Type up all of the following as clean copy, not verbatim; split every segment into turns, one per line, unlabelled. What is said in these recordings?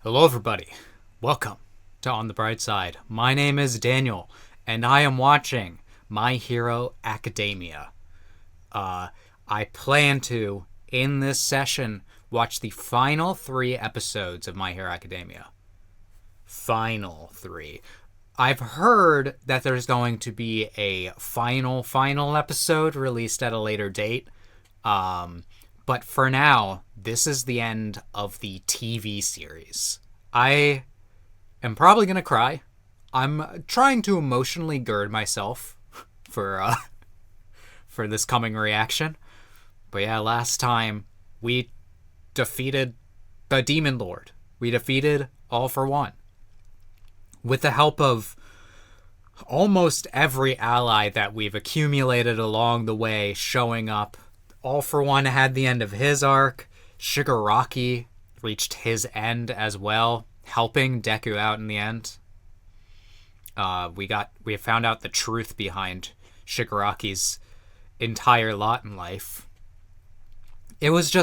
Hello, everybody. Welcome to On the Bright Side. My name is Daniel, and I am watching My Hero Academia. I plan to, in this session, watch the final 3 episodes of My Hero Academia. Final 3. I've heard that there's going to be a final episode released at a later date. But for now, this is the end of the TV series. I am probably going to cry. I'm trying to emotionally gird myself for this coming reaction. But yeah, last time we defeated the Demon Lord. We defeated All for One. With the help of almost every ally that we've accumulated along the way showing up. All for One had the end of his arc. Shigaraki reached his end as well, helping Deku out in the end. We have found out the truth behind Shigaraki's entire lot in life. It was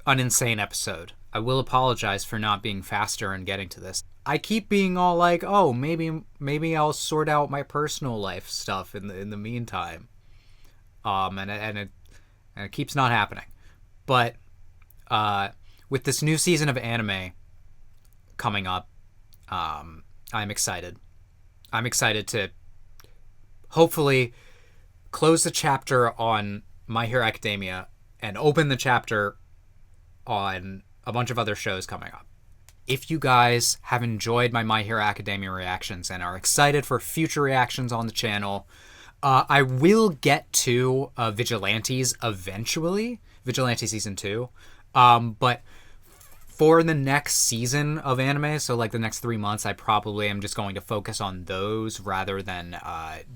an insane episode. I will apologize for not being faster in getting to this. I keep being all like, oh, maybe I'll sort out my personal life stuff in the meantime. And it keeps not happening. But with this new season of anime coming up, I'm excited. I'm excited to hopefully close the chapter on My Hero Academia and open the chapter on a bunch of other shows coming up. If you guys have enjoyed my Hero Academia reactions and are excited for future reactions on the channel, I will get to Vigilantes eventually. Vigilante Season 2. But for the next season of anime, so like the next 3 months, I probably am just going to focus on those rather than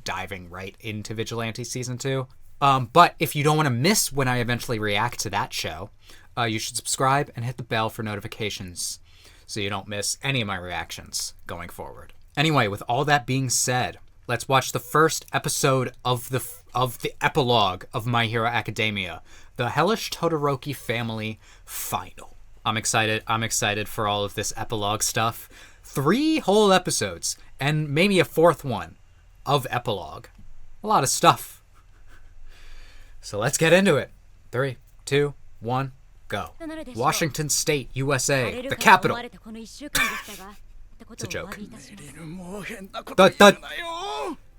diving right into Vigilante Season 2. But if you don't want to miss when I eventually react to that show, you should subscribe and hit the bell for notifications so you don't miss any of my reactions going forward. Anyway, with all that being said, let's watch the first episode of the epilogue of My Hero Academia, the Hellish Todoroki Family Final. I'm excited for all of this epilogue stuff. 3 whole episodes, and maybe a 4th one of epilogue. A lot of stuff. So let's get into it. 3, 2, 1, go. Washington State, USA, the capital. It's a joke. The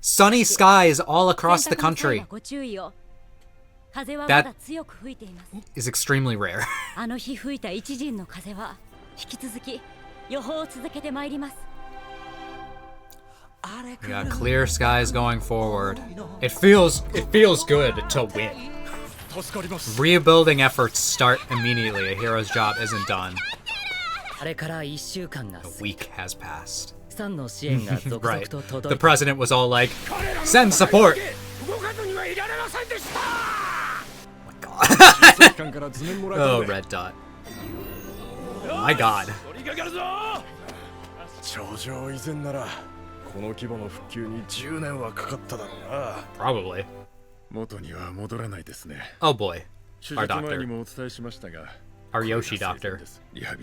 sunny skies all across the country. That is extremely rare. We got clear skies going forward. It feels good to win. Rebuilding efforts start immediately. A hero's job isn't done. A week has passed. Right. The president was all like, send support! Oh my god. Oh, red dot. Oh my god. Probably. Oh boy. Our doctor. Our Yoshi doctor. Yeah,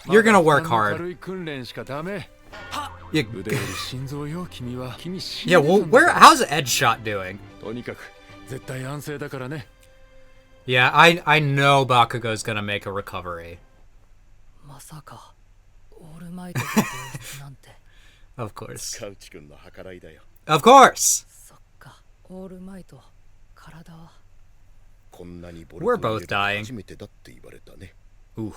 you're gonna work hard. Yeah, well, how's Edgeshot doing? Yeah, I know Bakugo's gonna make a recovery. Of course. Of course! We're both dying. Ooh.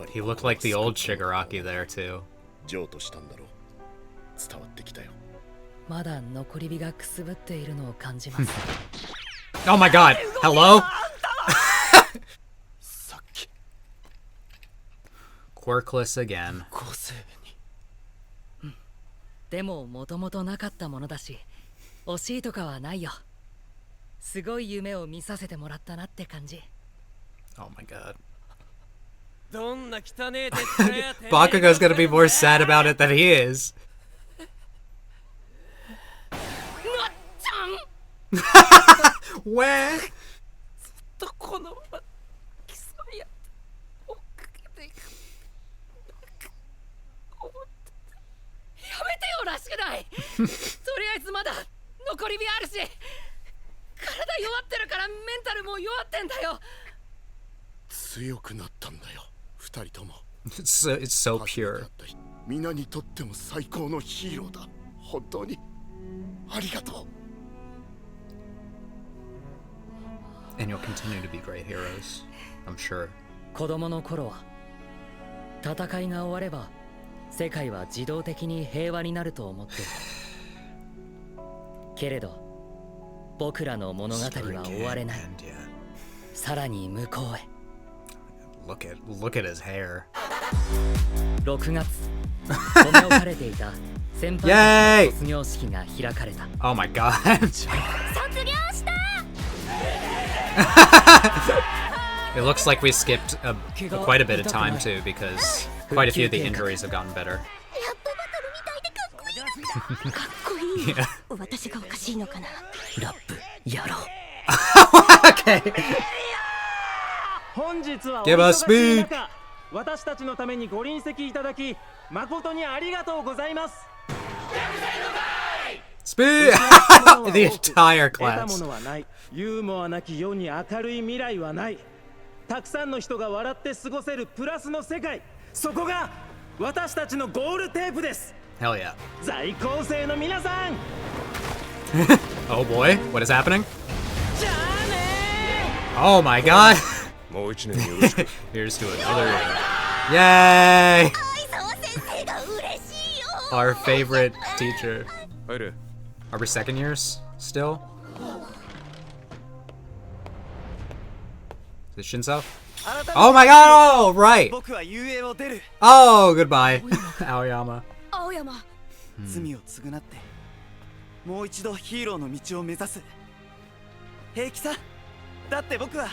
He looked like the old Shigaraki there too. Oh my god! Hello? Quirkless again.
でももともとなかったものだし惜しいとかはないよ。すごい夢を見させてもらったなって感じ。
Oh my god.
どんな汚ねえ鉄かやてめえ
Bakugo's gonna be more sad about it than he is.
なっちゃん
Where?
とこのま基礎や追っかけていく思って
やめてよ、らしくない。とりあえずまだ残り火あるし、体弱ってるからメンタルも弱ってんだよ。
強くなったんだよ、二人とも。
It's so pure.
皆にとっても最高のヒーローだ。本当にありがとう。
And you'll continue to be great heroes, I'm sure.
子供の頃は戦いが終われば世界は自動的に平和になると思っていた。けれど僕らの物語は終われない。
And yet,
さらに向こうへ。
look at his hair.
6月留め置かれていた先輩たちの卒業式が開かれた。
Oh my god.
卒業した。
It looks like we skipped quite a bit of time too, because quite a few of the injuries have gotten better.
かっこいい。
Yeah.
私がおかしいのかな。
ラップやろう。
Okay.
本日はお
Give us
忙しい
speed.
中、私たちのためにご臨席いただき誠にありがとうございます。
Speed. The entire
得たも
class.
のはない。ユーモアなき世に明るい未来はない。たくさんの人が笑って過ごせるプラスの世界、そこが私たちのゴールテープです。
Hell yeah.
在校生の皆さん、
Oh boy, what is happening?
じゃあね
Oh my god.
もう一年よろしく。
Here's to another year. Yay!
沢先生が嬉しいよ。
Our favorite teacher.
入れ。
Are we second years still? Is it Shinso? Oh my god! Oh, right!
僕は遊泳を出る
Oh, goodbye, Aoyama.
青山。
罪を償ってもう一度ヒーローの道を目指す。平気さ。だって僕は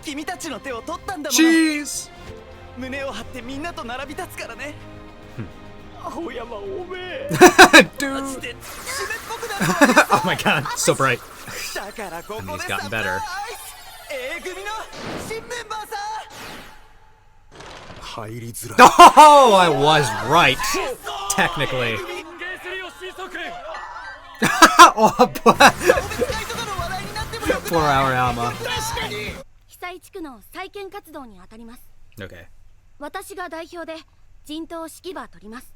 君たちの手を取ったんだもの。
Cheese!
胸を張ってみんなと並び立つからね。青山おめえ
Dude!
マジで湿っぽくなる
Oh my god, so bright.
だからこ
And
こ
he's
で
gotten
サプライ
better.
ズ A 組の新メンバーさ。
入りづらい。
Oh, I was right. Technically.
ー。
Oh, boy.
別会とかの話題になってもよく
Poor Aoyama.
被災地区の再建活動に当たります。
Okay.
私が代表で陣頭指揮場取ります。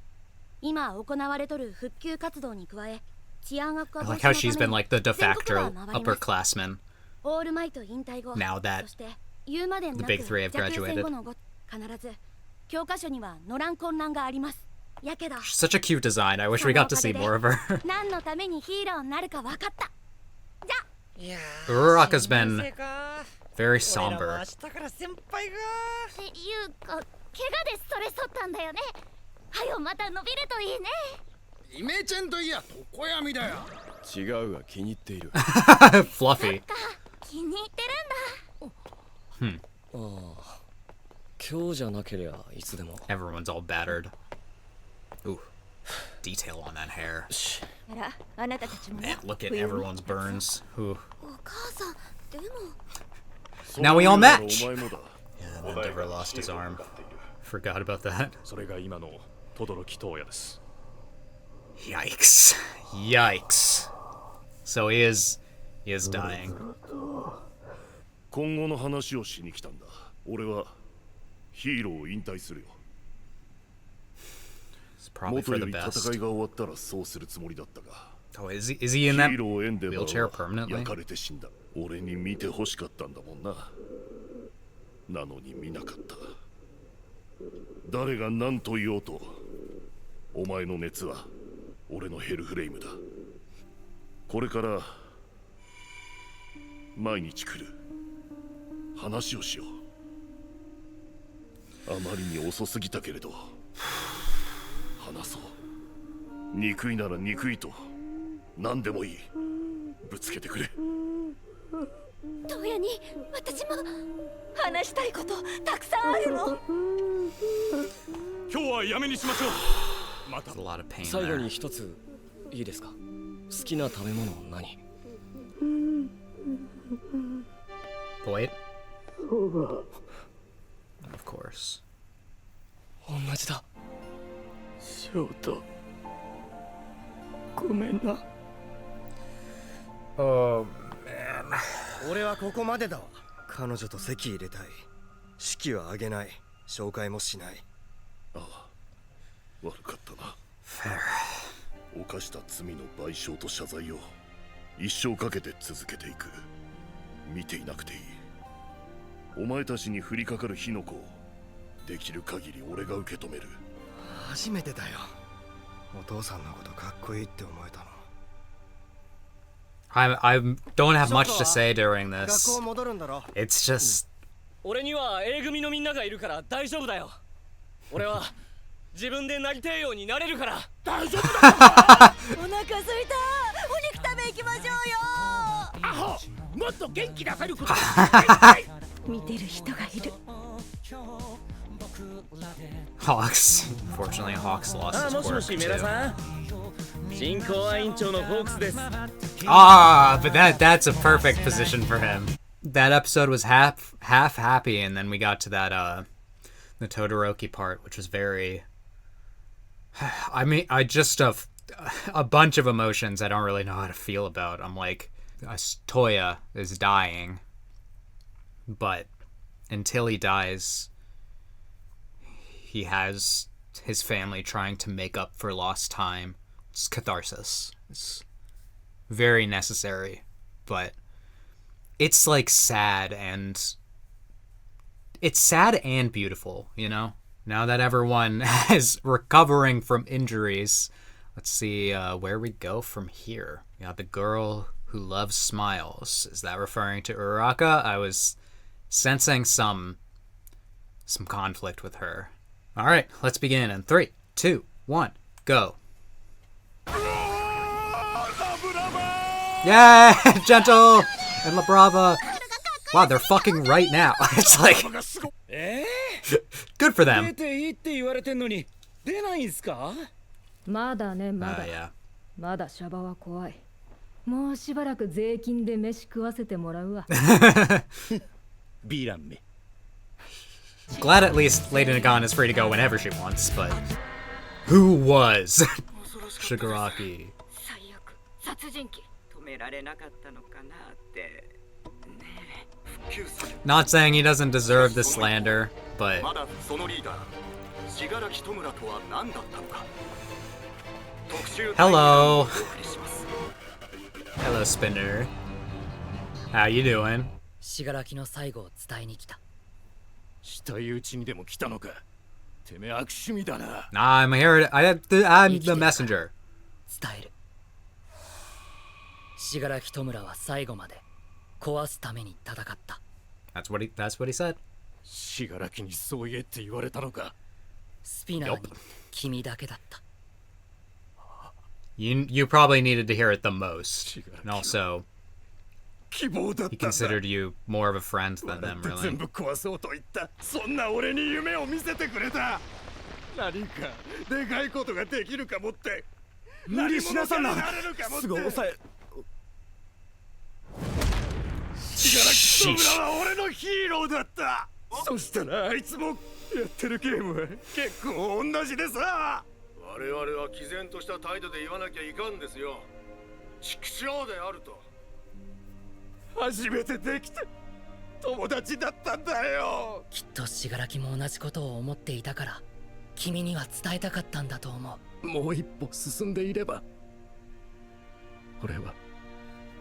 今行われとる復旧活動に加え、治安悪化
I
防
like
止
how
の
she's
ため
been
に
like the de
全国
facto
は回ります。
upperclassman.
オールマイト引退後、
Now that
そして言うまでもなく
the big three have
弱
graduated.
戦後の後、必ず教科書には野良混乱があります。やけど
Such a cute design. I wish we got to see more of her.
何のためにヒーローになるか分かった。じゃあ
Uraraka's been very somber.
明日から先輩が
っていうか、怪我でストレス取ったんだよね。はよまた伸びるといいね。
イメチェンといや常闇だよ。違うが気に入っている。
Fluffy.
気に入ってるんだ。
今日じゃなけりゃいつでも。
Everyone's all battered. Ooh. Detail on that hair.
あら、あなたたちも
Man, look at everyone's burns. Ooh.
お母さん、でも
Now we all match.
お前もだ。
Yeah, and then Dever lost his arm. Forgot about that.
それが今の轟東也です。
Yikes. Yikes. So he is dying.
今後の話をしに来たんだ。俺はヒーローを引退するよ。
It's probably
元
for
よ
the
り
best.
戦いが終わったらそうするつもりだったが、
Oh, is he in
ヒ
that
ーローエンデバ
wheelchair
ーは
permanently?
焼かれて死んだ。俺に見て欲しかったんだもんな。なのに見なかった。誰が何と言おうと、お前の熱は俺のヘルフレイムだ。これから毎日来る。話をしよう。あまりに遅すぎたけれど話そう。憎いなら憎いと何でもいい。ぶつけてくれ。
トウヤに私も話したいことたくさんあるの。
今日はやめにしましょう。また
There's a lot of pain
最後
there.
に一ついいですか？好きな食べ物は何？
Wait. Of course.
同じだ。
翔太、ごめんな。
Oh man.
俺はここまでだわ。彼女と籍入れたい。式は挙げない。紹介もしない。
ああ、悪かったな。
Fair.
犯した罪の賠償と謝罪を一生かけて続けていく。見ていなくていい。お前たちに降りかかる火の粉をできる限り俺が受け止める。
初めてだよ。お父さんのことかっこいいって思えたの。
I don't have much to say during
学
this.
校戻るんだろ。
It's just
俺には A 組のみんながいるから大丈夫だよ。俺は自分でなりてえようになれるから。
大丈夫だ。
お腹すいた。お肉食べ行きましょうよ。
アホ、もっと元気出せること。
見てる人がいる。
Hawks. Unfortunately, Hawks lost
あ、
his
もしも
work
しメラ
too.
さん。人公安委員長のホークスです。
Ah, but that's a perfect position for him. That episode was half happy, and then we got to that the Todoroki part, which was very. I mean, I just a bunch of emotions I don't really know how to feel about. I'm like, Toya is dying, but until he dies, he has his family trying to make up for lost time. It's catharsis. It's very necessary, but it's like sad and beautiful, you know? Now that everyone is recovering from injuries, let's see where we go from here. We got the girl who loves smiles. Is that referring to Uraraka? I was sensing some conflict with her. All right, let's begin in 3, 2, 1, go. Yeah, Gentle and La Brava. Wow, they're fucking right now. It's like good for
出
them.
ていいって言われてんのに出ないんすか？
まだねまだ、
Yeah.
まだシャバは怖い。もうしばらく税金で飯食わせてもらうわ。
ヴィランめ。
Glad at least Lady Nagan is free to go whenever she wants, but who was Shigaraki?
最悪。殺人鬼。
止められなかったのかなって。
Not saying he doesn't deserve the slander, but
まだそのリーダー、信楽人村とは何だったのか。
hello. Hello, Spinner. How you doing?
信楽の最後を伝えに来た。
したいうちにでも来たのか。てめえ悪趣味だな。
I'm here. I'm the messenger.
伝える。信楽人村は最後まで壊すために戦った。
That's what he said.
信楽にそう言えって言われたのか。
スピナーに君だけだった。
You probably needed to hear it the most, and also
希望だった
he
んだ。
considered you more of a friend than them,
全
really.
部壊そうと言った。そんな俺に夢を見せてくれた。何かでかいことができるかもって。無理しなさんな。すぐ抑え。信楽人村は俺のヒーローだった。そしたらあいつもやってるゲームは結構同じでさ。
我々は毅然とした態度で言わなきゃいかんですよ。畜生であると。
初めてできて友達だったんだよ。
きっと信楽も同じことを思っていたから君には伝えたかったんだと思う。
もう一歩進んでいれば俺は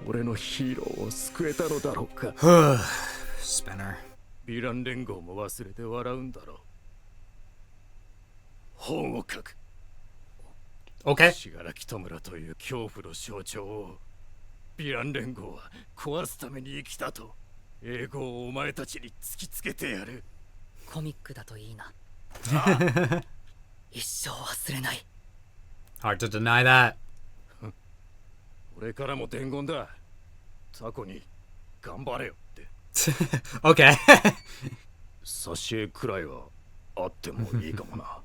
俺のヒーローを救えたのだろうか。
Spinner.
ヴィラン連合も忘れて笑うんだろう。本を書く。
Okay.
信楽人村という恐怖の象徴をヴィラン連合は壊すために生きたと英語をお前たちに突きつけてやる。
コミックだといいな。一生忘れない。
Hard to deny that.
俺からも伝言だ。タコに頑張れよって。
Okay.
挿絵くらいはあってもいいかもな。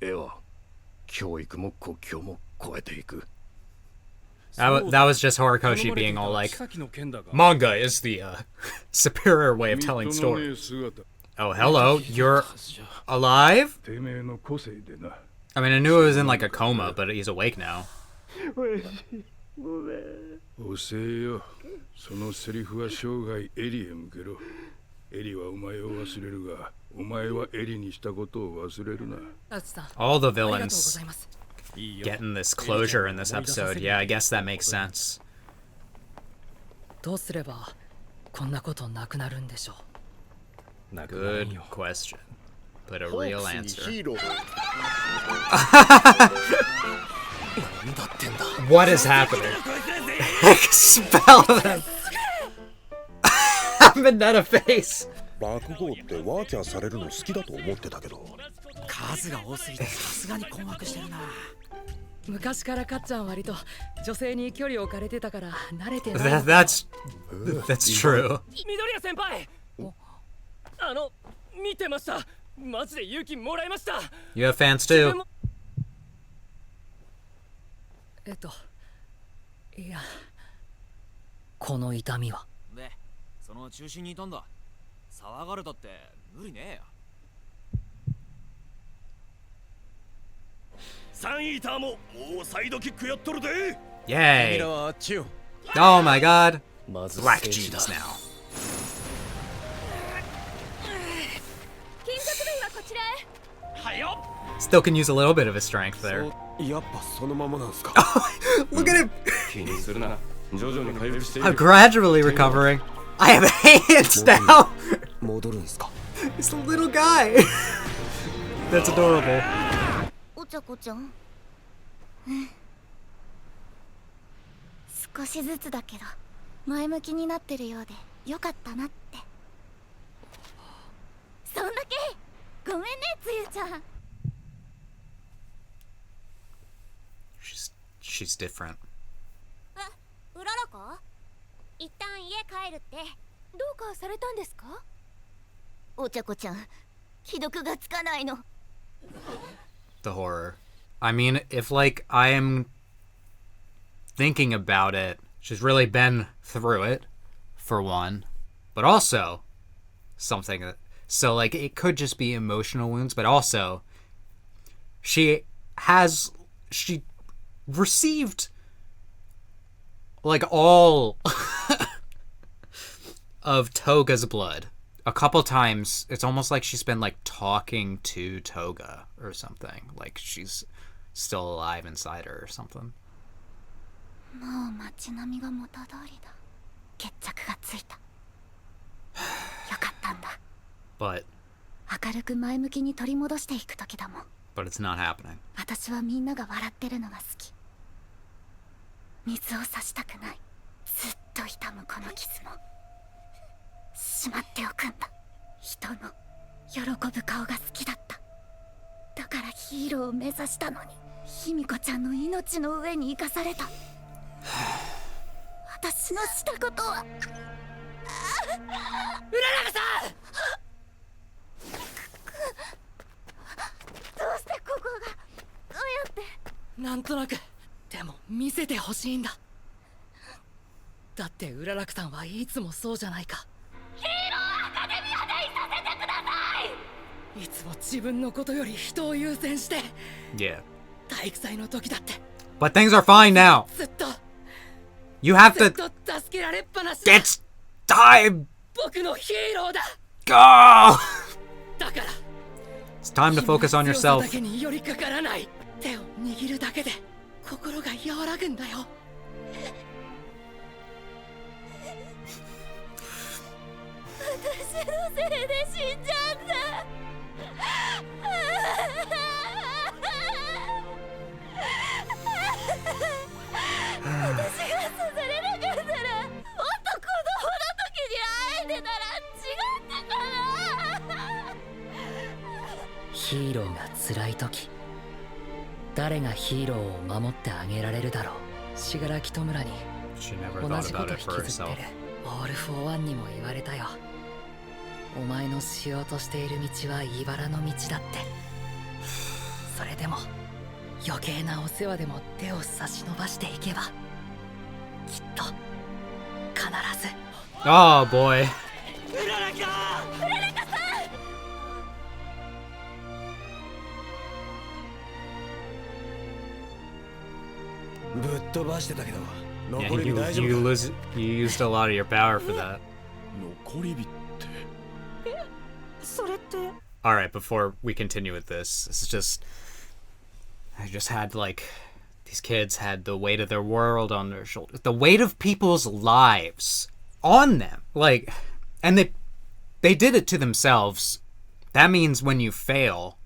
絵は教育も国境も超えていく。
That was just Horikoshi being all like, manga is the superior way of telling stories. Oh, hello, you're alive? I mean, I knew he was in like a coma, but he's awake now.
おせえよ。そのセリフは生涯エリへ向けろ。エリはお前を忘れるが、お前はエリにしたことを忘れるな。
All the villains getting this closure in this episode. Yeah, I guess that makes sense.
どうすればこんなことなくなるんでしょう。
Good question, but a real answer. What is happening? Expel them! Vendetta face!
爆豪ってワーキャーされるの好きだと思ってたけど。
数が多すぎてさすがに困惑してるな。
昔からかっちゃん割と女性に距離を置かれてたから慣れてない。
That's true.
緑谷先輩。見てました。マジで勇気もらいました。
You have fans too.
いや、この痛みは。
で、その中心にいたんだ。騒がれたって無理ねえよ。
サンイーターももうサイドキックやっとるで。
Yay! Oh my god! Black jeans now.
金属類はこちらへ。
はいよ。
Still can use a little bit of his strength there.
やっぱそのままなんすか。
Look at him!
気にするな。徐々に回復している。
I'm gradually recovering. I have hands now!
戻るんすか。
It's a little guy! That's adorable.
お茶子ちゃん。少しずつだけど前向きになってるようでよかったなって。そんだけ。ごめんね、つゆちゃん。
She's different.
うららか？一旦家帰るって。どうかされたんですか？お茶子ちゃん、既読がつかないの。
The horror. I mean, if like I am thinking about it, she's really been through it, for one. But also, something that... So like, it could just be emotional wounds, but also, she received like all of Toga's blood a couple times. It's almost like she's been like talking to Toga or something, like she's still alive inside her or something.
もう街並みが元通りだ。決着がついた。よかったんだ。
But
明るく前向きに取り戻していく時だもん。
But it's not happening.
私はみんなが笑ってるのが好き。水を差したくない。ずっと痛むこの傷もしまっておくんだ。人の喜ぶ顔が好きだった。だからヒーローを目指したのに、卑弥呼ちゃんの命の上に生かされた。私のしたことは。うららさん。どうしてここが。どうやって。
なんとなく。でも見せてほしいんだ。だってうららくさんはいつもそうじゃないか。
ヒーローアカデミアでいさせてください。
いつも自分のことより人を優先して。
Yeah.
体育祭の時だって。
But things are fine now.
ずっと。
You have to.
ずっと助けられっぱなしだ。
It's time.
僕のヒーローだ。
Go.
だから。
It's time to focus on yourself.
だけに寄りかからない。手を握るだけで心が和らぐんだよ。
私のせいで死んじゃった。私が刺されなかったら、もっと子供の時に会えてたら違ったかな。
ヒーローが辛い時、誰がヒーローを守ってあげられるだろう。信楽戸村に
She never
同
thought
じこ
about
と
it
引
for
きず
herself.
ってるオール・フォー・ワンにも言われたよ。お前のしようとしている道は茨の道だって。それでも余計なお世話でも手を差し伸ばしていけばきっと必ず。
Oh boy.
うららかさ
ん。ぶっ飛ばしてたけど
Yeah,
残り
you,
火大丈夫
you
か
lose. You used a lot of your power for that.
残り火って。
それって
All right, before we continue with this, it's just I just had like these kids had the weight of their world on their shoulders, the weight of people's lives on them. Like, and they did it to themselves. That means when you fail,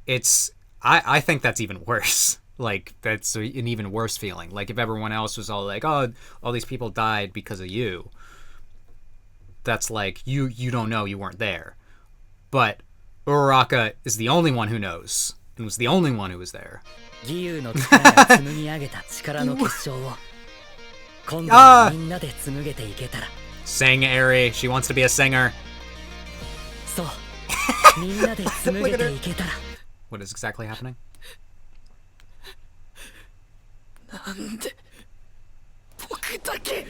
it's I think that's even worse. Like, that's an even worse feeling. Like, if everyone else was all like, oh, all these people died because of you, that's like, you don't know, you weren't there. But Uraraka is the only one who knows, and was the only one who was there.
義勇の力が紡ぎ上げた力の結晶を今度はみんなで紡げていけたら。
Sing, Eri. She wants to be a singer.
そう。みんなで紡げていけたら。
What is exactly happening?
なんで僕だけ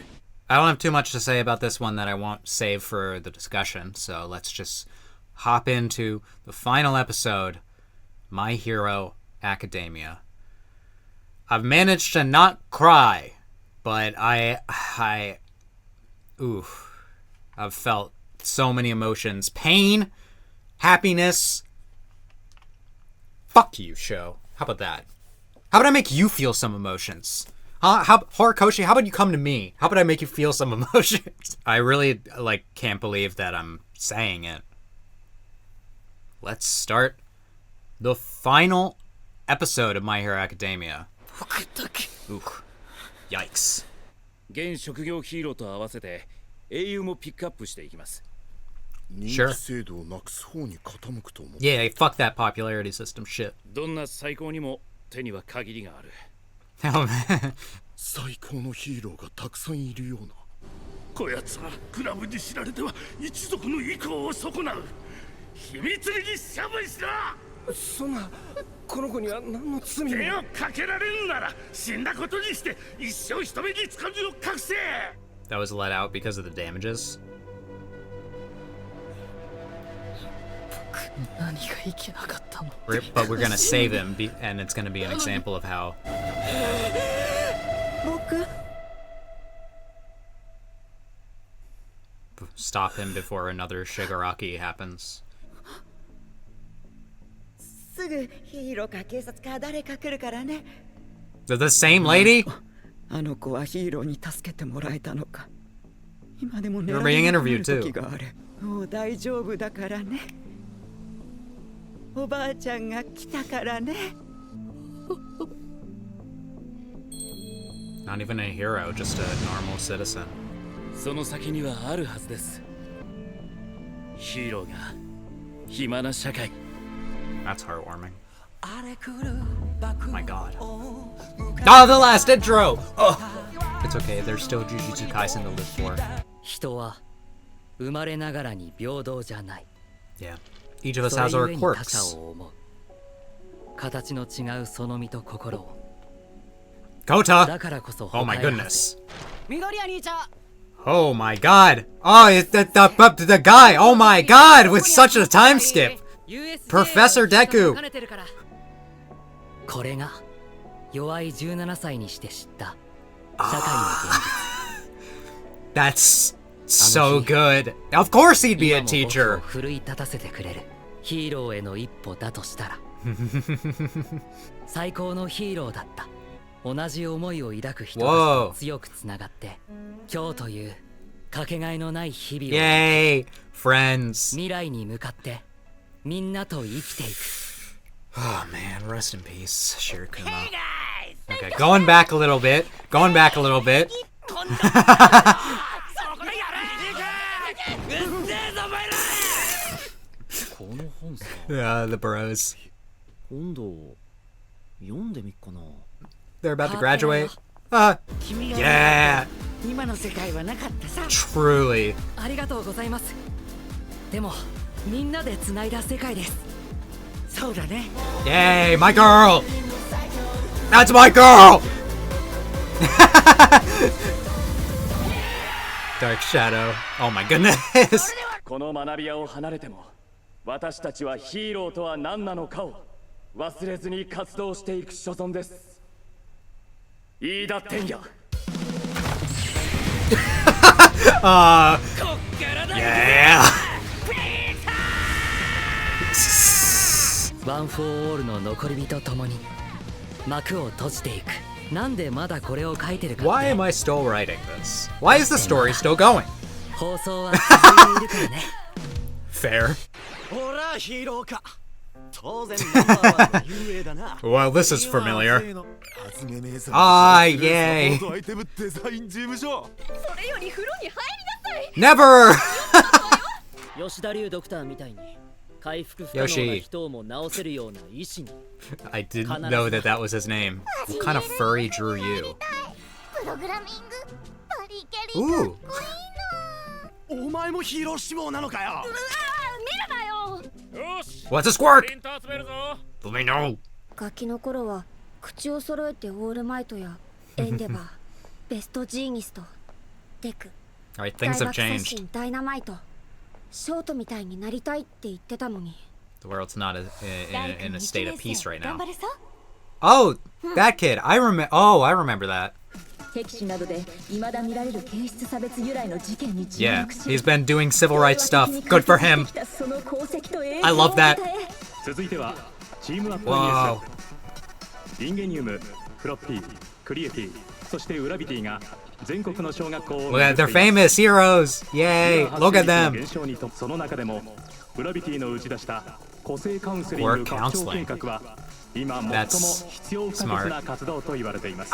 I don't have too much to say about this one that I won't save for the discussion, so let's just hop into the final episode, My Hero Academia. I've managed to not cry, but I've felt so many emotions. Pain, happiness. Fuck you, show. How about that? How about I make you feel some emotions? Huh? Horikoshi, how about you come to me? How about I make you feel some emotions? I really, can't believe that I'm saying it. Let's start the final episode of My Hero Academia. Oof. Yikes.
現職業ヒーローと合わせて英雄もピックアップしていきます。
Sure.
制度をなくす方に傾くと思う。
Yeah, fuck that popularity system shit.
どんな最高にも手には限りがある。
Oh, man.
最高のヒーローがたくさんいるような。こやつはクラブに知られては一族の意向を損なう。秘密裏に処分しろ。
そんなこの子には何の罪も。
手をかけられんなら死んだことにして一生人目につかずを隠せ。
That was let out because of the damages.
何がいけなかったの
But we're gonna save him, and it's gonna be an example of how.
僕
Stop him before another Shigaraki happens.
すぐヒーローか警察か誰か来るからね。
The same lady?
あの子はヒーローに助けてもらえたのか。今でも
You're being
狙い
interviewed
がある
too.
時がある。もう大丈夫だからね。おばあちゃんが来たからね。
Not even a hero, just a normal citizen.
その先にはあるはずです。ヒーローが暇な社会。
That's heartwarming. Oh my god. Oh, the last intro! Oh. It's okay, there's still Jujutsu Kaisen to live for.
人は生まれながらに平等じゃない。
Yeah. Each of us has our
他
quirks.
者を思う。形の違うその身と心を。
Kota!
だからこそ
Oh my goodness.
緑谷兄ちゃん
Oh my god. Oh, it's the guy. Oh my god, with such a time skip. Professor Deku.
これが弱い17歳にして知った社会の現実。
That's so good. Of course he'd be a
今も僕を
teacher.
奮い立たせてくれるヒーローへの一歩だとしたら最高のヒーローだった。同じ思いを抱く人たちと強くつながって今日というかけがえのない日々を
Yay, friends.
未来に向かってみんなと生きていく。
Oh man, rest in peace, Shirikuma. Okay, going back a little bit. Going back a little bit. The bros.
今度読んでみっかな。
They're about to graduate. Yeah.
今の世界はなかったさ。
Truly.
ありがとうございます。でもみんなで繋いだ世界です。
そうだね。
Yay, my girl. That's my girl. Dark Shadow. Oh my goodness.
この学び屋を離れても私たちはヒーローとは何なのかを忘れずに活動していく所存です。飯田天也。
Yeah.
ワン・フォー・オールの残り人ともに幕を閉じていく。なんでまだこれを書いてるかって。
Why am I still writing this? Why is the story still going?
放送は続いているからね。
Fair.
ほらヒーローか。当然ナンバーワンの有名だな。
Well, this is familiar.
あ、
イェーイ。
アイテムデザイン事務所。
それより風呂に入り
Never!
吉田龍ドクターみたいに回復不可能な人をも治せるような医師に。
I didn't know that that was his name. What kind of furry drew you?
プログラミングバリキャリかっこいいの。
お前もヒーロー志望なのかよ。
見るなよ。
What's this work? Let me know.
ガキの頃は口を揃えてオールマイトやエンデバー、ベストジーニスト、デク、
Alright, things have
大爆
changed.
殺神ダイナマイト、ショートみたいになりたいって言ってたのに。
The world's not in a state of peace right now.
頑張れさ。
Oh, that kid. I remember that.
敵地などで未だ見られる検出差別由来の事件に注
Yeah,
目し、
he's been doing civil rights stuff. Good for him.
その功績と栄
I
光を
love that.
続いてはチームアップ
Wow.
インゲニウム、フロッピー、クリエティ、そしてウラビティが全国の小学校を
Look at they're famous heroes. Yay. Look at them.
減少にとその中でもウラビティの打ち出した個性カウンセリング拡張計画は今最も必要不可欠な活動と言われています。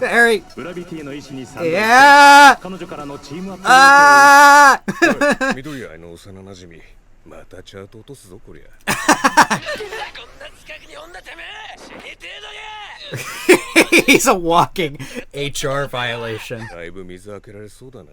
Very.
ウラビティの意思に賛同して
Yeah.
彼女からのチームアップ
緑谷の幼なじみ、またチャート落とすぞこりゃ。
He's a walking HR violation.
だいぶ水開けられそうだな。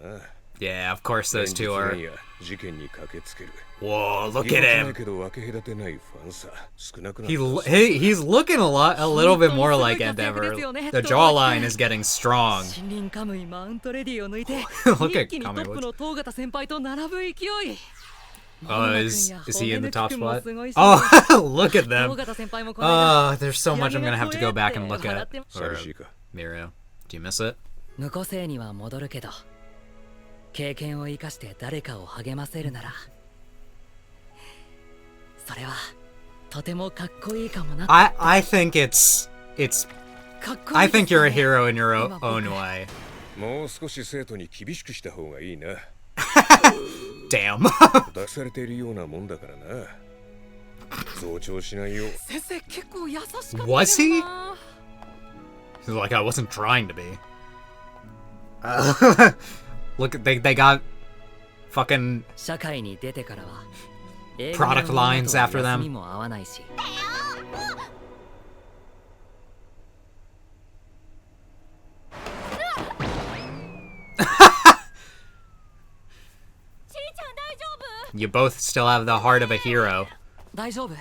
Yeah, of course those two are.
事件に駆けつける。
Whoa, look at him.
けど分け隔てないファンさ少なくなった。
He's looking a little bit more like Endeavor. The jawline is getting strong.
森林カムイマウントレディを抜いて
Look at
一気にトップの東方先輩と並ぶ勢い。
Oh, is he in the top spot? Oh, look at them. Oh, there's so much I'm gonna have to go back and look at. Or, Mirio, do you miss it?
無個性には戻るけど、経験を生かして誰かを励ませるなら、それはとてもかっこいいかもな。
I think it's I think you're a hero in your own way.
もう少し生徒に厳しくした方がいいな。
Damn.
出されているようなもんだからな。増長しないよ。
先生結構優しかったよな。
Was he? Like I wasn't trying to be. Look, they got fucking
社会に出てからは
product lines after them.
休みも合わないし。
You both still have the heart of a hero.
大丈夫？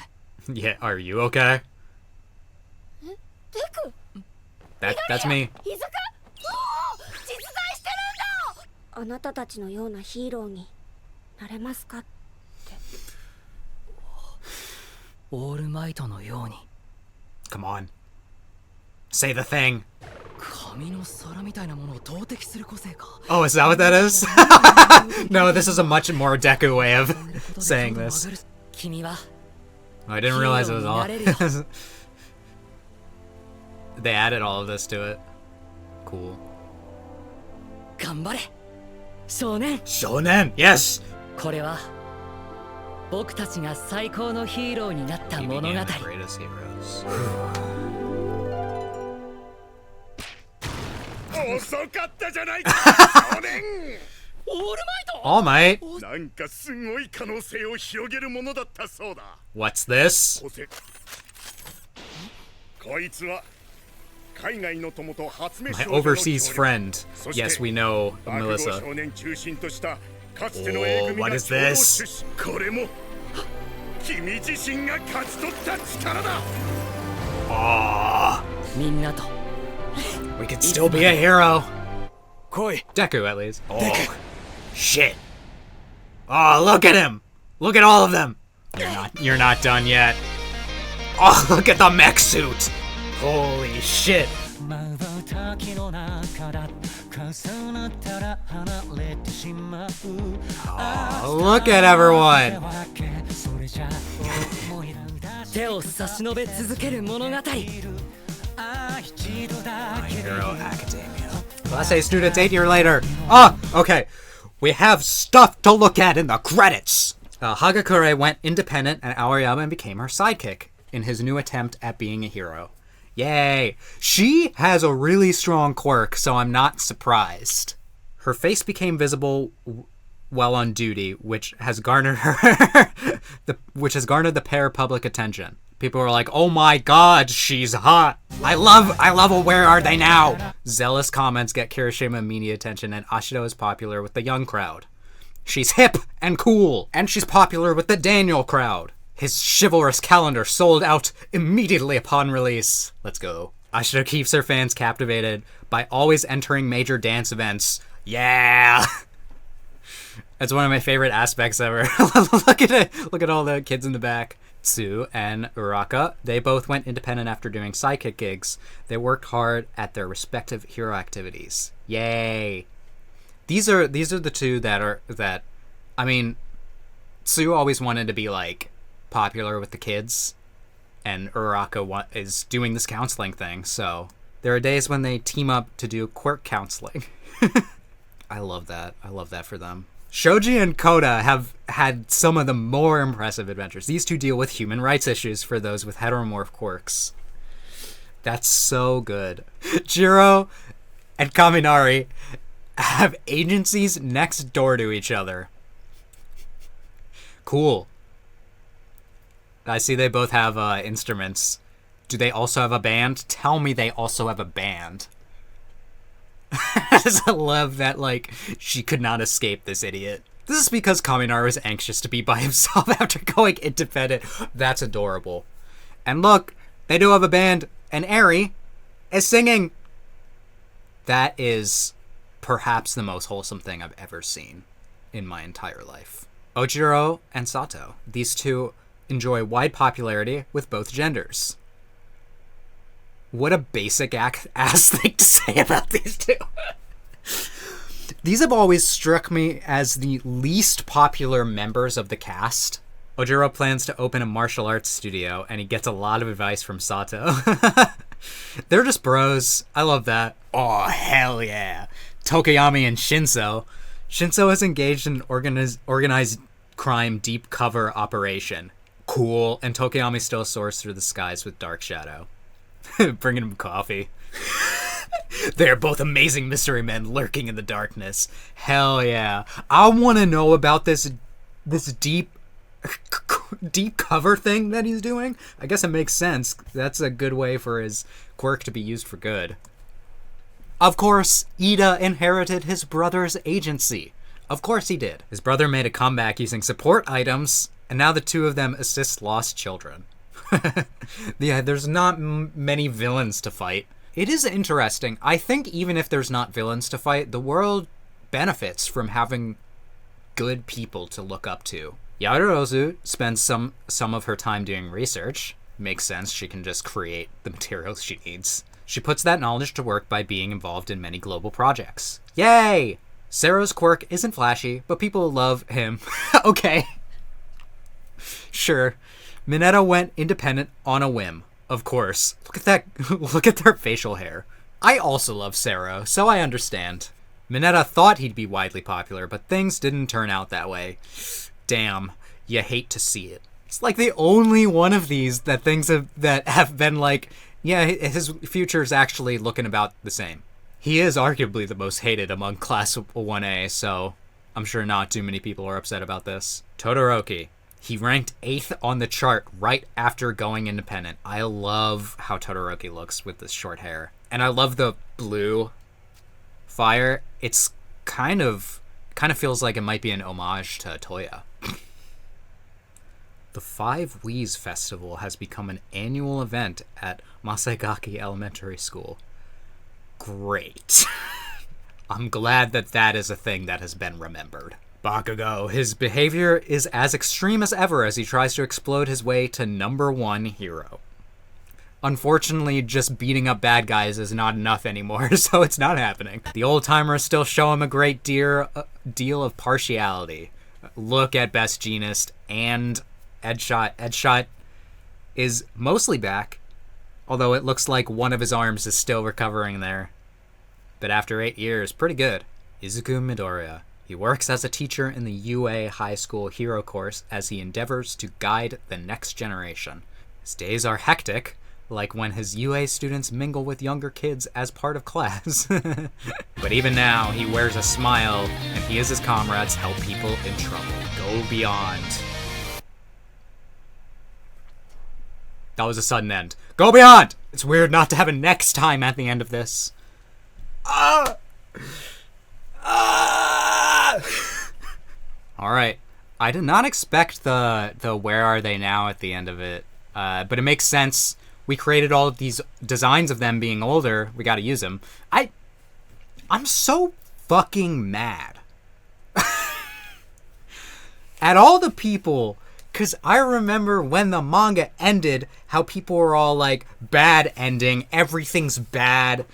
Yeah, are you okay?
デク。
That's me.
実在してるんだ。あなたたちのようなヒーローになれますかって。
オールマイトのように。
Come on. Say the thing.
紙の皿みたいなものを投擲する個性か。
Oh, is that what that is? No, this is a much more Deku way of saying this.
君は
I didn't realize it was all. They added all of this to it. Cool.
頑張れ少年。
Shonen, yes.
これは僕たちが最高のヒーローになった物語。
遅かったじゃないか少年。
オール
All Might.
なんかすごい可能性を広げるものだったそうだ。
What's this?
こいつは
My overseas friend. Yes, we know Melissa. Oh, what is this? Aww. We could still be a hero. Deku, at least. Oh, shit. Oh, look at him. Look at all of them. You're not done yet. Oh, look at the mech suit. Holy shit. Oh, look at everyone. My Hero Academia. Class A students 8 years later. Oh, okay. We have stuff to look at in the credits. Hagakure went independent and Aoyama became her sidekick in his new attempt at being a hero. Yay! She has a really strong quirk, so I'm not surprised. Her face became visible while on duty, which has garnered the pair public attention. People were like, "Oh my God, she's hot! I love a Where Are They Now?" Zealous comments get Kirishima media attention, and Ashido is popular with the young crowd. She's hip and cool, and she's popular with the Daniel crowd. His chivalrous calendar sold out immediately upon release. Let's go. Ashido keeps her fans captivated by always entering major dance events. Yeah! That's one of my favorite aspects ever. Look at it. Look at all the kids in the back. Tsu and Uraka, they both went independent after doing sidekick gigs. They worked hard at their respective hero activities. Yay! These are the two that I mean, Tsu always wanted to be like popular with the kids, and Uraka is doing this counseling thing, so there are days when they team up to do quirk counseling. I love that. I love that for them. Shoji and Koda have had some of the more impressive adventures. These two deal with human rights issues for those with heteromorph quirks. That's so good. Jiro and Kaminari have agencies next door to each other. Cool. I see they both have instruments. Do they also have a band? Tell me they also have a band. I just love that, like, she could not escape this idiot. This is because Kaminari was anxious to be by himself after going independent. That's adorable. And look, they do have a band, and Eri is singing. That is perhaps the most wholesome thing I've ever seen in my entire life. Ojiro and Sato. These two enjoy wide popularity with both genders. What a basic ass thing to say about these two. These have always struck me as the least popular members of the cast. Ojiro plans to open a martial arts studio, and he gets a lot of advice from Sato. They're just bros. I love that. Oh, hell yeah. Tokoyami and Shinso. Shinso is engaged in an organized crime deep cover operation. Cool. And Tokoyami still soars through the skies with Dark Shadow. Bringing him coffee. They're both amazing mystery men lurking in the darkness. Hell yeah. I want to know about this deep cover thing that he's doing. I guess it makes sense. That's a good way for his quirk to be used for good. Of course, Ida inherited his brother's agency. Of course he did. His brother made a comeback using support items, and now the two of them assist lost children. Yeah, there's not many villains to fight. It is interesting. I think even if there's not villains to fight, the world benefits from having good people to look up to. Yaoyorozu spends some of her time doing research. Makes sense, she can just create the materials she needs. She puts that knowledge to work by being involved in many global projects. Yay! Sero's quirk isn't flashy, but people love him. Okay. Sure. Mineta went independent on a whim. Of course. Look at that. Look at their facial hair. I also love Sero, so I understand. Mineta thought he'd be widely popular, but things didn't turn out that way. Damn. You hate to see it. It's like the only one of these that have been like, yeah, his future's actually looking about the same. He is arguably the most hated among Class 1A, so I'm sure not too many people are upset about this. Todoroki. He ranked 8th on the chart right after going independent. I love how Todoroki looks with this short hair. And I love the blue fire. It's kind of feels like it might be an homage to Toya. The Five Wheeze Festival has become an annual event at Masagaki Elementary School. Great. I'm glad that is a thing that has been remembered. Bakugo, his behavior is as extreme as ever as he tries to explode his way to #1 hero. Unfortunately, just beating up bad guys is not enough anymore, so it's not happening. The old-timers still show him a great deal of partiality. Look at Best Jeanist and Edshot. Edshot is mostly back, although it looks like one of his arms is still recovering there. But after 8 years, pretty good. Izuku Midoriya. He works as a teacher in the UA High School Hero course as he endeavors to guide the next generation. His days are hectic, like when his UA students mingle with younger kids as part of class. But even now, he wears a smile, and he and his comrades help people in trouble. Go beyond. That was a sudden end. Go beyond! It's weird not to have a next time at the end of this. Alright. I did not expect the where are they now at the end of it. But it makes sense. We created all of these designs of them being older. We gotta use them. I'm so fucking mad. At all the people, because I remember when the manga ended, how people were all like, bad ending, everything's bad.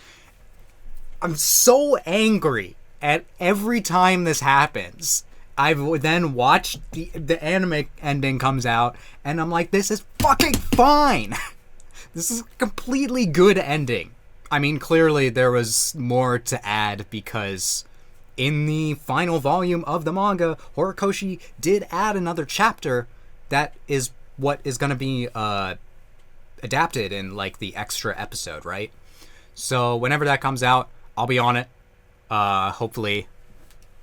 I'm so angry at every time this happens. I've then watched the anime ending comes out, and I'm like, this is fucking fine. This is a completely good ending. I mean, clearly there was more to add because in the final volume of the manga, Horikoshi did add another chapter that is what is going to be adapted in like the extra episode, right? So whenever that comes out, I'll be on it. Hopefully.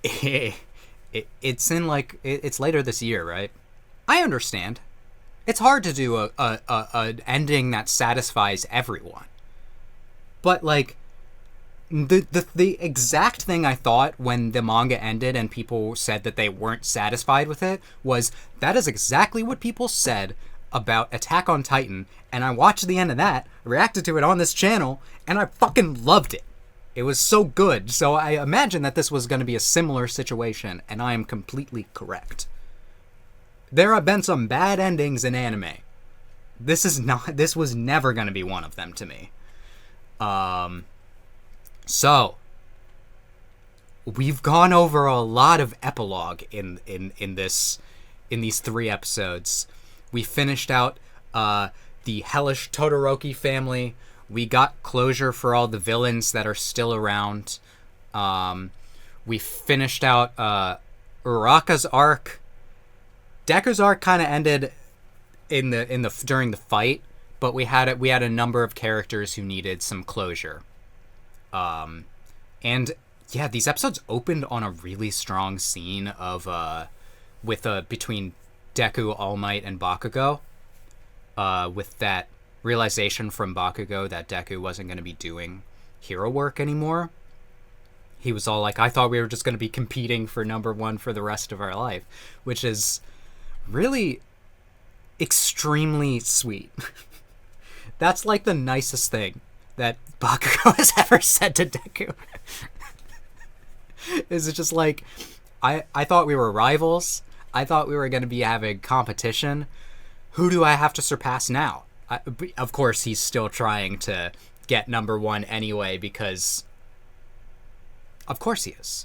It's in like it's later this year, right? I understand. It's hard to do an ending that satisfies everyone. But like the exact thing I thought when the manga ended and people said that they weren't satisfied with it was that is exactly what people said about Attack on Titan, and I watched the end of that, reacted to it on this channel, and I fucking loved it. It was so good, so I imagine that this was going to be a similar situation, and I am completely correct. There have been some bad endings in anime. This was never going to be one of them to me. So we've gone over a lot of epilogue in these 3 episodes. We finished out the hellish Todoroki family. We got closure for all the villains that are still around. We finished out Uraka's arc. Deku's arc kind of ended during the fight, but we had a number of characters who needed some closure. And yeah, these episodes opened on a really strong scene of between Deku, All Might, and Bakugo. With that realization from Bakugo that Deku wasn't going to be doing hero work anymore. He was all like, I thought we were just going to be competing for #1 for the rest of our life, which is really extremely sweet. That's like the nicest thing that Bakugo has ever said to Deku. Is it just like, I thought we were rivals. I thought we were going to be having competition. Who do I have to surpass now? Of course, he's still trying to get #1 anyway, because of course he is.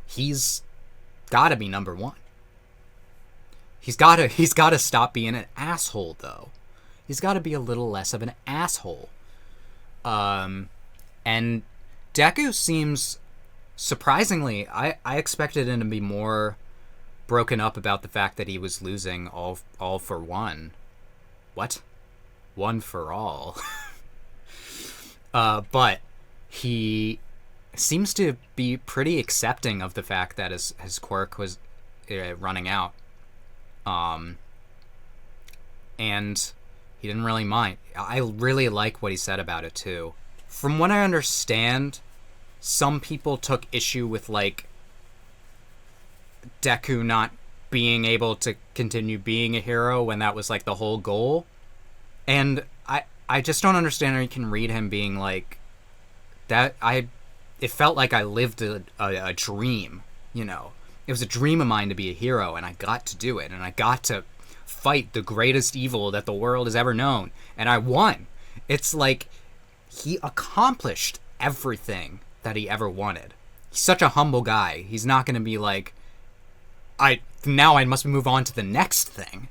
He's gotta be #1. He's gotta stop being an asshole, though. He's gotta be a little less of an asshole. And Deku seems, surprisingly, I expected him to be more broken up about the fact that he was losing all for one. What? One for all. But he seems to be pretty accepting of the fact that his quirk was running out. And he didn't really mind. I really like what he said about it, too. from what I understand, some people took issue with, like, Deku not being able to continue being a hero when that was, like, the whole goal. And I just don't understand how you can read him being like that. It felt like I lived a dream, you know. It was a dream of mine to be a hero, and I got to do it, and I got to fight the greatest evil that the world has ever known, and I won. It's like he accomplished everything that he ever wanted. He's such a humble guy. He's not going to be like, now I must move on to the next thing.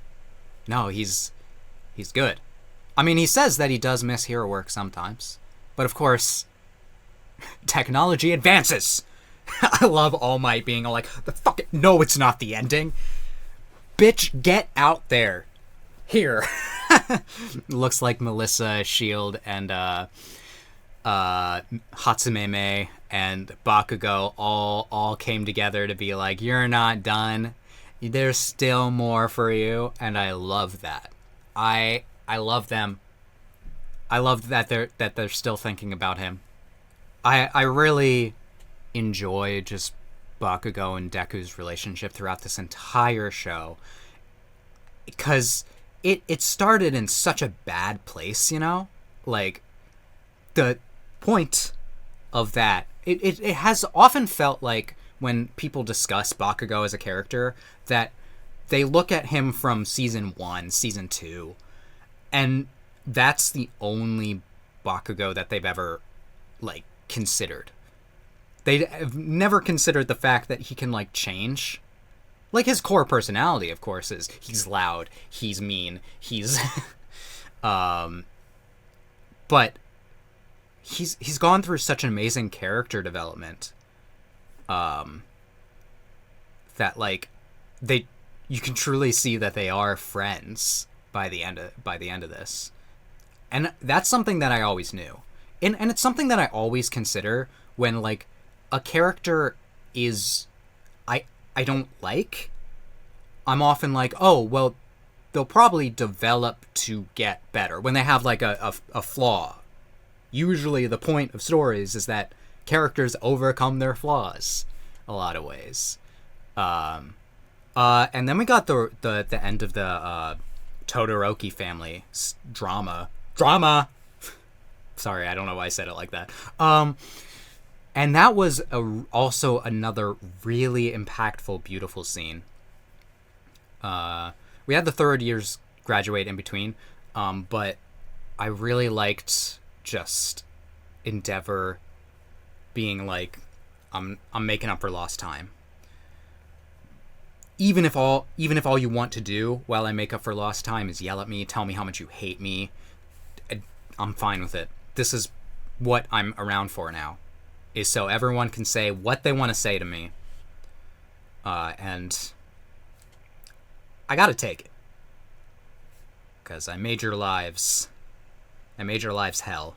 No, he's good. I mean, he says that he does miss hero work sometimes, but of course, technology advances. I love All Might being all like, the fuck it, no, it's not the ending. Bitch, get out there. Here. Looks like Melissa, Shield, and Hatsumeme and Bakugo all came together to be like, you're not done. There's still more for you, and I love that. I love them. I love that they're still thinking about him. I really enjoy just Bakugo and Deku's relationship throughout this entire show, because it started in such a bad place, you know? Like, the point of that, it has often felt like when people discuss Bakugo as a character that they look at him from season 1, season 2, and that's the only Bakugo that they've ever, like, considered. They have never considered the fact that he can, like, change. Like, his core personality, of course, is he's loud, he's mean, he's but he's gone through such an amazing character development that, like, you can truly see that they are friends by the end of this. And that's something that I always knew. And it's something that I always consider when, like, a character is I don't like. I'm often like, oh, well, they'll probably develop to get better when they have, like, a flaw. Usually the point of stories is that characters overcome their flaws a lot of ways. And then we got the end of the Todoroki family drama. Sorry, I don't know why I said it like that. And that was also another really impactful, beautiful scene. We had the third years graduate in between, but I really liked just Endeavor being like, I'm making up for lost time. Even if all you want to do while I make up for lost time is yell at me, tell me how much you hate me, I'm fine with it. This is what I'm around for now, is so everyone can say what they want to say to me. And I gotta take it. Because I made your lives hell.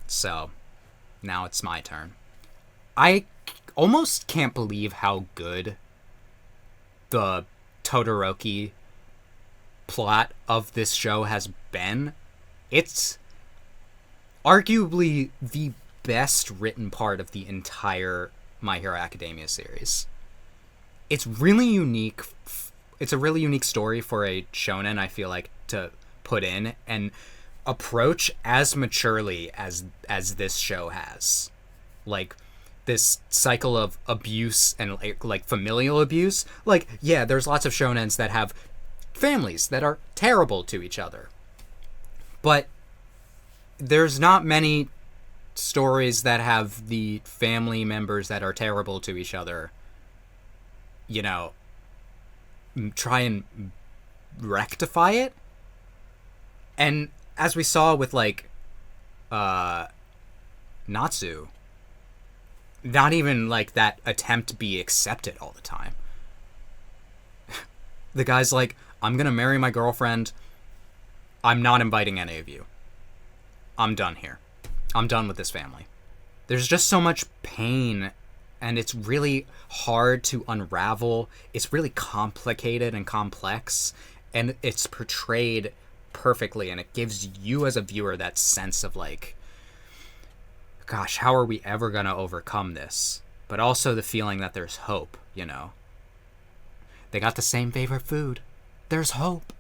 So, now it's my turn. I almost can't believe how good the Todoroki plot of this show has been. It's arguably the best written part of the entire My Hero Academia series. It's really unique. It's a really unique story for a shonen, I feel like, to put in and approach as maturely as this show has. Like, this cycle of abuse and like familial abuse. Like, yeah, there's lots of shonens that have families that are terrible to each other, but there's not many stories that have the family members that are terrible to each other, you know, try and rectify it. And as we saw with, like, Natsu, not even, like, that attempt to be accepted all the time. The guy's like, I'm gonna marry my girlfriend. I'm not inviting any of you. I'm done here. I'm done with this family. There's just so much pain, and it's really hard to unravel. It's really complicated and complex, and it's portrayed perfectly, and it gives you as a viewer that sense of, like, gosh, how are we ever going to overcome this? But also the feeling that there's hope, you know. They got the same favorite food. There's hope.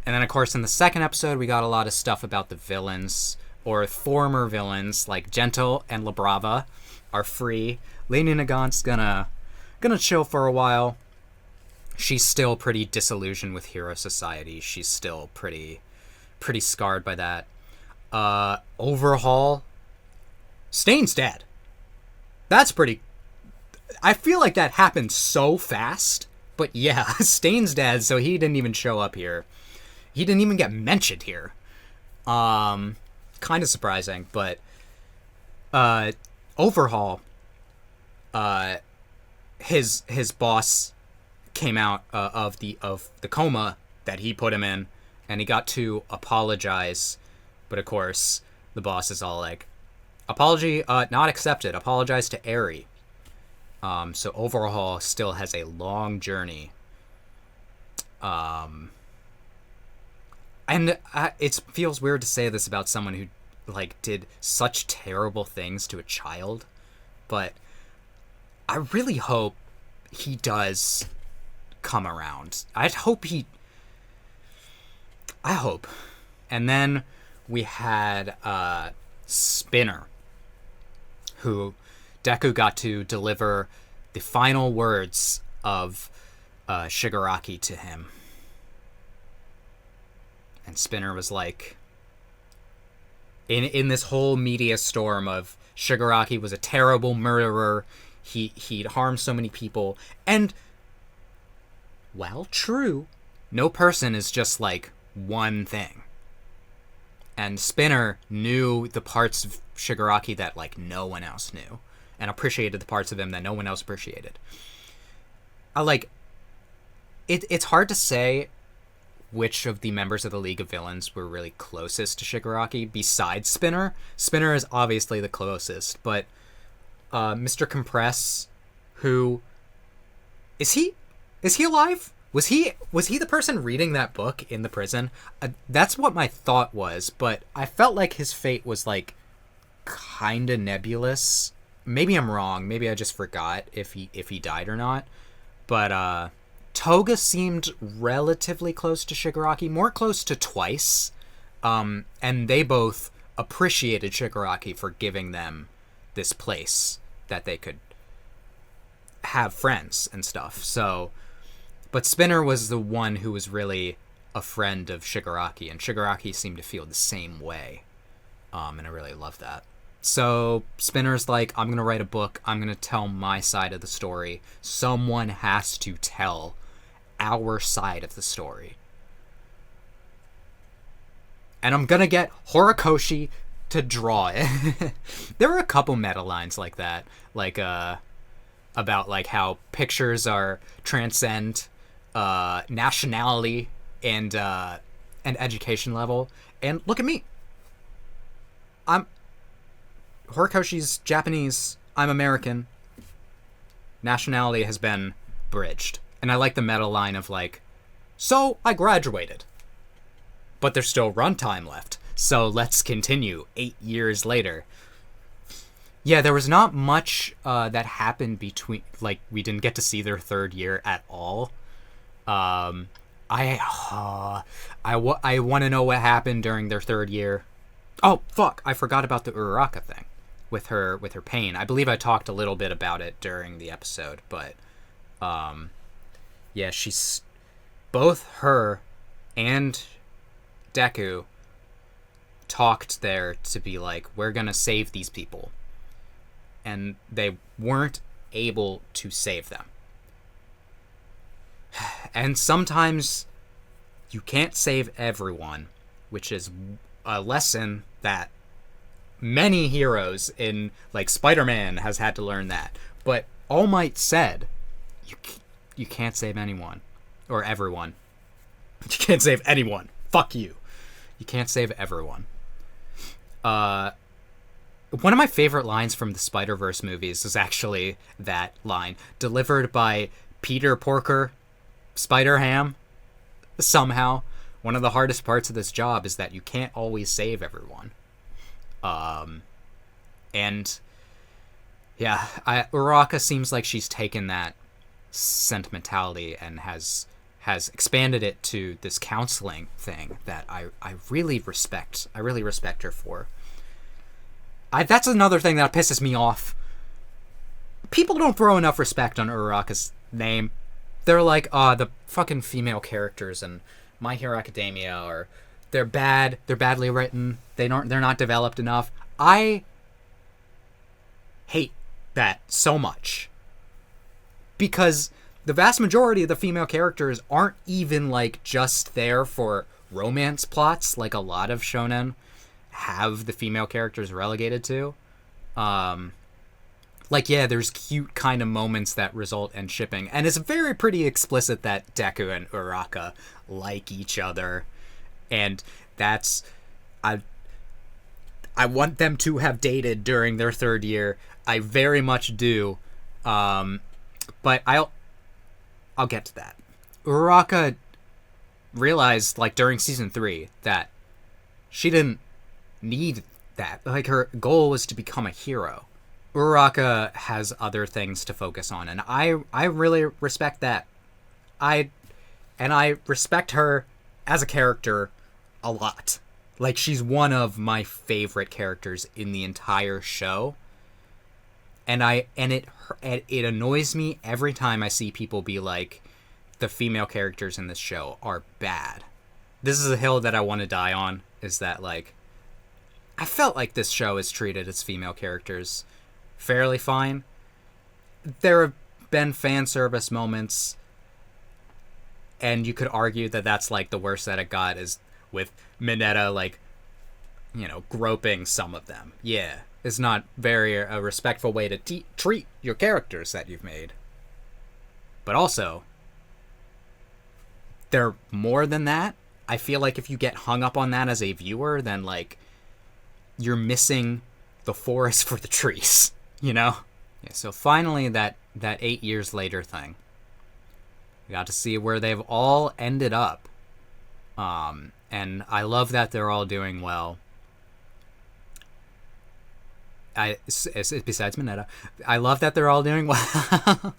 And then, of course, in the second episode, we got a lot of stuff about the villains, or former villains, like Gentle and La Brava are free. Lady Nagant's gonna chill for a while. She's still pretty disillusioned with Hero Society. She's still pretty scarred by that. Overhaul, Stain's dead. That's pretty... I feel like that happened so fast. But yeah, Stain's dead, so he didn't even show up here. He didn't even get mentioned here. Kind of surprising, but Overhaul, his boss came out of the coma that he put him in, and he got to apologize, but of course the boss is all like, apology not accepted, apologize to Eri. So Overhaul still has a long journey. And it feels weird to say this about someone who, like, did such terrible things to a child, but I really hope he does come around. I hope. And then we had Spinner, who Deku got to deliver the final words of Shigaraki to him. And Spinner was like, in this whole media storm of Shigaraki was a terrible murderer, he'd harmed so many people, and while true, no person is just like one thing. And Spinner knew the parts of Shigaraki that like no one else knew, and appreciated the parts of him that no one else appreciated. It's hard to say which of the members of the League of Villains were really closest to Shigaraki besides Spinner. Spinner is obviously the closest, but Mr. Compress, who is he alive? Was he the person reading that book in the prison? That's what my thought was, but I felt like his fate was like kind of nebulous. Maybe I'm wrong. Maybe I just forgot if he died or not. But Toga seemed relatively close to Shigaraki, more close to Twice. And they both appreciated Shigaraki for giving them this place that they could have friends and stuff. So, but Spinner was the one who was really a friend of Shigaraki, and Shigaraki seemed to feel the same way. And I really love that. So Spinner's like, I'm going to write a book. I'm going to tell my side of the story. Someone has to tell our side of the story. And I'm going to get Horikoshi to draw it. There were a couple meta lines like that. Like, about like how pictures are transcend nationality and education level. And look at me. Horikoshi's Japanese, I'm American. Nationality has been bridged. And I like the meta line of like, so I graduated, but there's still runtime left. So let's continue 8 years later. Yeah, there was not much that happened between, like, we didn't get to see their third year at all. I want to know what happened during their third year. Oh, fuck, I forgot about the Uraraka thing with her pain. I believe I talked a little bit about it during the episode, but yeah, she's both her and Deku talked there to be like, we're gonna save these people, and they weren't able to save them. And sometimes you can't save everyone, which is a lesson that many heroes in, like, Spider-Man has had to learn that. But All Might said, you can't save anyone. Or everyone. You can't save anyone. Fuck you. You can't save everyone. One of my favorite lines from the Spider-Verse movies is actually that line, delivered by Peter Porker Spider-Ham, somehow, one of the hardest parts of this job is that you can't always save everyone. And yeah, Uraka seems like she's taken that sentimentality and has expanded it to this counseling thing that I really respect. I really respect her for. That's another thing that pisses me off. People don't throw enough respect on Uraka's name. They're like, the fucking female characters in My Hero Academia they're bad, they're badly written, they're not developed enough. I hate that so much. Because the vast majority of the female characters aren't even like just there for romance plots like a lot of shonen have the female characters relegated to. Like, yeah, there's cute kind of moments that result in shipping, and it's very pretty explicit that Deku and Uraka like each other, and that's I want them to have dated during their third year. I very much do, but I'll get to that. Uraka realized, like, during season 3 that she didn't need that. Like, her goal was to become a hero. Uraka has other things to focus on, and I really respect that. I respect her as a character a lot. Like, she's one of my favorite characters in the entire show. And it annoys me every time I see people be like, the female characters in this show are bad. This is a hill that I want to die on, is that, like, I felt like this show has treated its female characters fairly fine. There have been fan service moments, and you could argue that that's like the worst that it got is with Mineta, like, you know, groping some of them. Yeah, it's not very a respectful way to treat your characters that you've made. But also, they're more than that. I feel like if you get hung up on that as a viewer, then, like, you're missing the forest for the trees. You know? Yeah, so finally, that 8 years later thing. We got to see where they've all ended up. And I love that they're all doing well. Besides Mineta, I love that they're all doing well.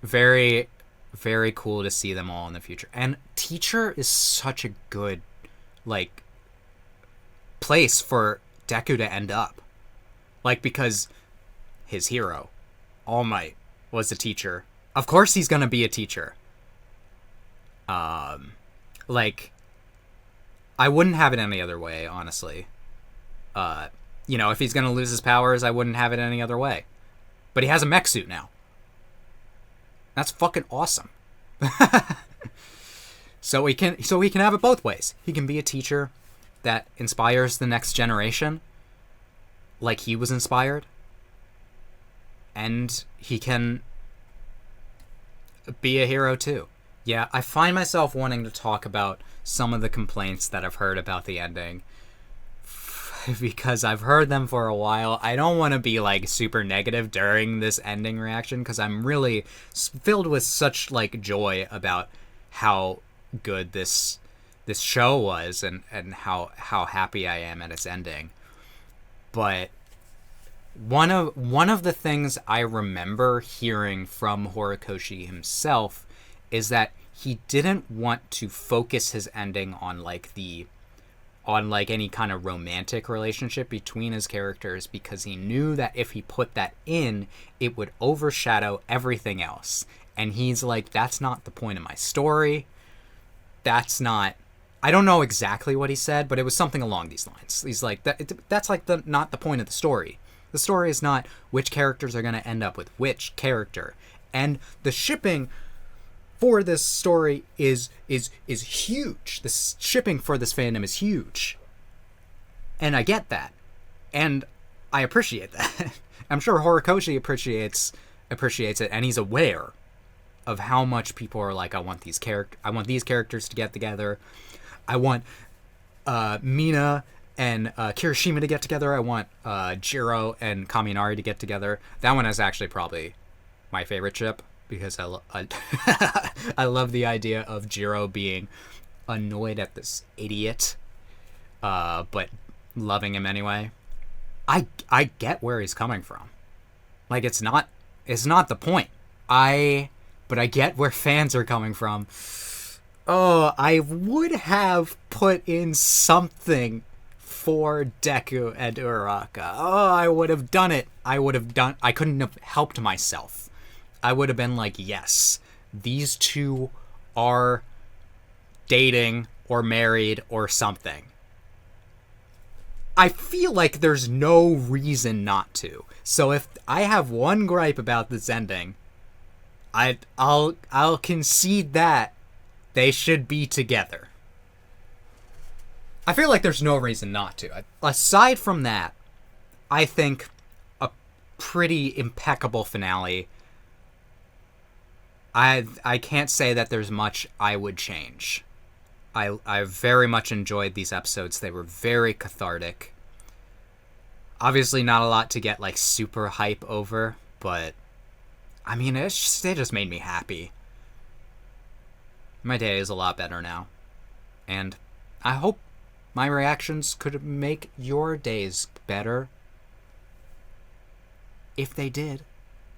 Very, very cool to see them all in the future. And Teacher is such a good, like, place for Deku to end up. Like, because his hero, All Might, was a teacher. Of course he's gonna be a teacher. Like, I wouldn't have it any other way, honestly. You know, if he's gonna lose his powers, I wouldn't have it any other way. But he has a mech suit now. That's fucking awesome. So he can have it both ways. He can be a teacher that inspires the next generation, like he was inspired, and he can be a hero too. Yeah, I find myself wanting to talk about some of the complaints that I've heard about the ending, because I've heard them for a while. I don't want to be, like, super negative during this ending reaction, because I'm really filled with such, like, joy about how good this show was, and how happy I am at its ending. But one of the things I remember hearing from Horikoshi himself is that he didn't want to focus his ending on any kind of romantic relationship between his characters, because he knew that if he put that in, it would overshadow everything else. And he's like, that's not the point of my story. That's not... I don't know exactly what he said, but it was something along these lines. He's like, that's like not the point of the story. The story is not which characters are going to end up with which character. And the shipping for this story is huge. The shipping for this fandom is huge. And I get that. And I appreciate that. I'm sure Horikoshi appreciates it, and he's aware of how much people are like, I want these characters to get together. I want Mina and Kirishima to get together. I want Jiro and Kaminari to get together. That one is actually probably my favorite ship because I love the idea of Jiro being annoyed at this idiot, but loving him anyway. I get where he's coming from. Like, it's not the point. But I get where fans are coming from. Oh, I would have put in something for Deku and Uraraka. Oh, I would have done it. I couldn't have helped myself. I would have been like, yes, these two are dating or married or something. I feel like there's no reason not to. So if I have one gripe about this ending, I'll concede that they should be together. I feel like there's no reason not to. Aside from that, I think a pretty impeccable finale. I can't say that there's much I would change. I very much enjoyed these episodes. They were very cathartic. Obviously not a lot to get like super hype over, but I mean, they just made me happy. My day is a lot better now. And I hope my reactions could make your days better. If they did,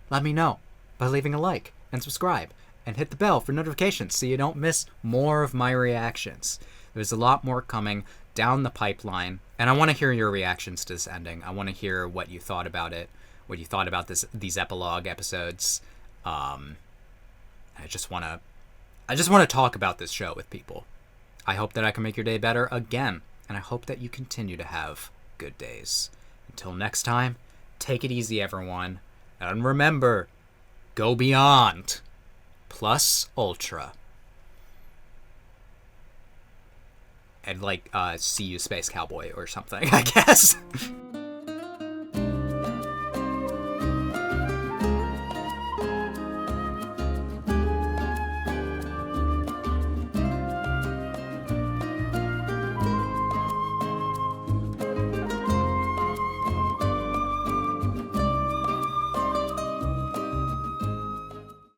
let me know by leaving a like and subscribe and hit the bell for notifications so you don't miss more of my reactions. There's a lot more coming down the pipeline, and I want to hear your reactions to this ending. I want to hear what you thought about it, what you thought about these epilogue episodes. I just want to talk about this show with people. I hope that I can make your day better again, and I hope that you continue to have good days. Until next time, take it easy, everyone, and remember, go beyond plus ultra. And like, see you, Space Cowboy, or something, I guess.